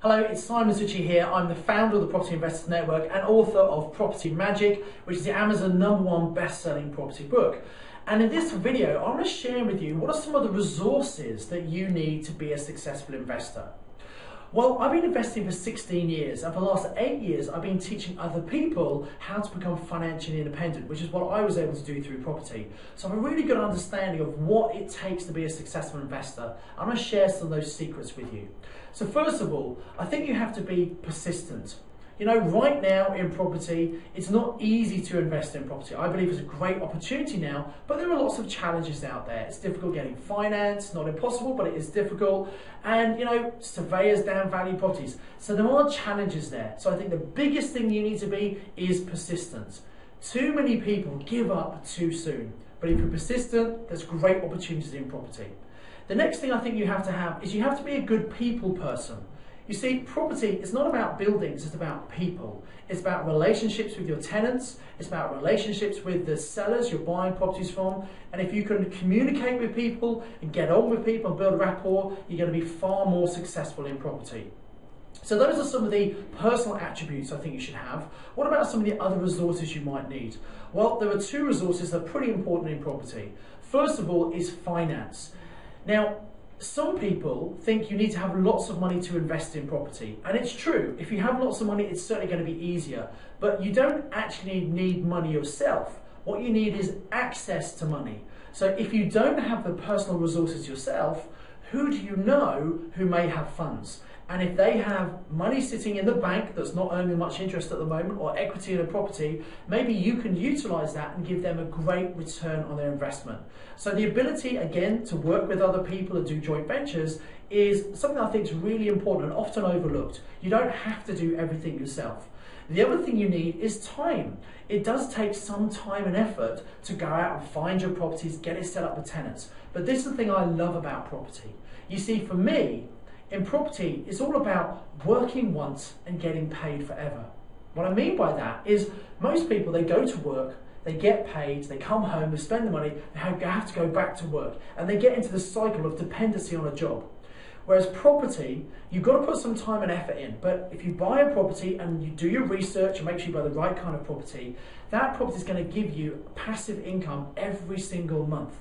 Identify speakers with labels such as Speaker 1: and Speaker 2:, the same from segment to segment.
Speaker 1: Hello, it's Simon Zucchi here. I'm the founder of the Property Investors Network and author of Property Magic, which is the Amazon #1 best-selling property book. And in this video, I'm going to share with you what are some of the resources that you need to be a successful investor. Well, I've been investing for 16 years, and for the last 8 years, I've been teaching other people how to become financially independent, which is what I was able to do through property. So I have a really good understanding of what it takes to be a successful investor. I'm going to share some of those secrets with you. So first of all, I think you have to be persistent. You know, right now in property, it's not easy to invest in property. I believe it's a great opportunity now, but there are lots of challenges out there. It's difficult getting finance, not impossible, but it is difficult. And, you know, surveyors downvalue properties. So there are challenges there. So I think the biggest thing you need to be is persistent. Too many people give up too soon. But if you're persistent, there's great opportunities in property. The next thing I think you have to have is you have to be a good people person. You see, property is not about buildings, it's about people. It's about relationships with your tenants, it's about relationships with the sellers you're buying properties from, and if you can communicate with people and get on with people and build rapport, you're going to be far more successful in property. So those are some of the personal attributes I think you should have. What about some of the other resources you might need? Well, there are two resources that are pretty important in property. First of all is finance. Now, some people think you need to have lots of money to invest in property, and it's true. If you have lots of money, it's certainly going to be easier, but you don't actually need money yourself. What you need is access to money. So if you don't have the personal resources yourself, who do you know who may have funds? And if they have money sitting in the bank that's not earning much interest at the moment, or equity in a property, maybe you can utilize that and give them a great return on their investment. So the ability, again, to work with other people and do joint ventures is something I think is really important and often overlooked. You don't have to do everything yourself. The other thing you need is time. It does take some time and effort to go out and find your properties, get it set up with tenants. But this is the thing I love about property. You see, for me, in property, it's all about working once and getting paid forever. What I mean by that is most people, they go to work, they get paid, they come home, they spend the money, they have to go back to work, and they get into the cycle of dependency on a job. Whereas property, you've got to put some time and effort in, but if you buy a property and you do your research and make sure you buy the right kind of property, that property is going to give you passive income every single month.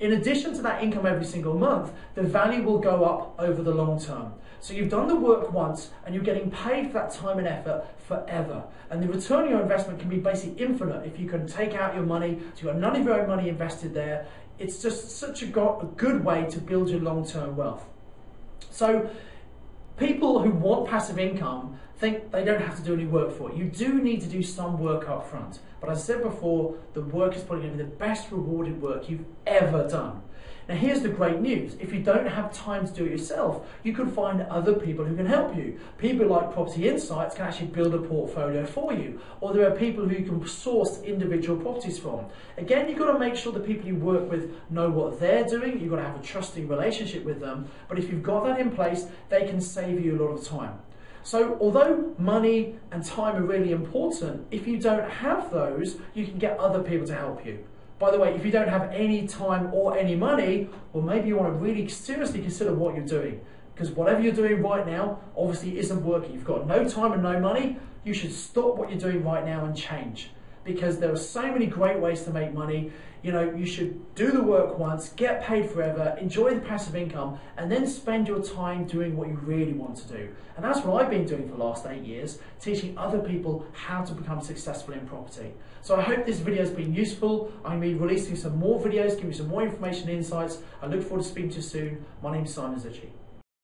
Speaker 1: In addition to that income every single month, the value will go up over the long term. So you've done the work once and you're getting paid for that time and effort forever. And the return on your investment can be basically infinite if you can take out your money, so you've got none of your own money invested there. It's just such a good way to build your long-term wealth. So people who want passive income think they don't have to do any work for it. You do need to do some work up front. But as I said before, the work is probably going to be the best rewarded work you've ever done. Now here's the great news. If you don't have time to do it yourself, you can find other people who can help you. People like Property Insights can actually build a portfolio for you. Or there are people who you can source individual properties from. Again, you've got to make sure the people you work with know what they're doing. You've got to have a trusting relationship with them. But if you've got that in place, they can save you a lot of time. So although money and time are really important, if you don't have those, you can get other people to help you. By the way, if you don't have any time or any money, well, maybe you want to really seriously consider what you're doing. Because whatever you're doing right now obviously isn't working. You've got no time and no money. You should stop what you're doing right now and change. Because there are so many great ways to make money. You know, you should do the work once, get paid forever, enjoy the passive income, and then spend your time doing what you really want to do. And that's what I've been doing for the last 8 years, teaching other people how to become successful in property. So I hope this video has been useful. I'm going to be releasing some more videos, giving you some more information and insights. I look forward to speaking to you soon. My name is Simon Zucchi.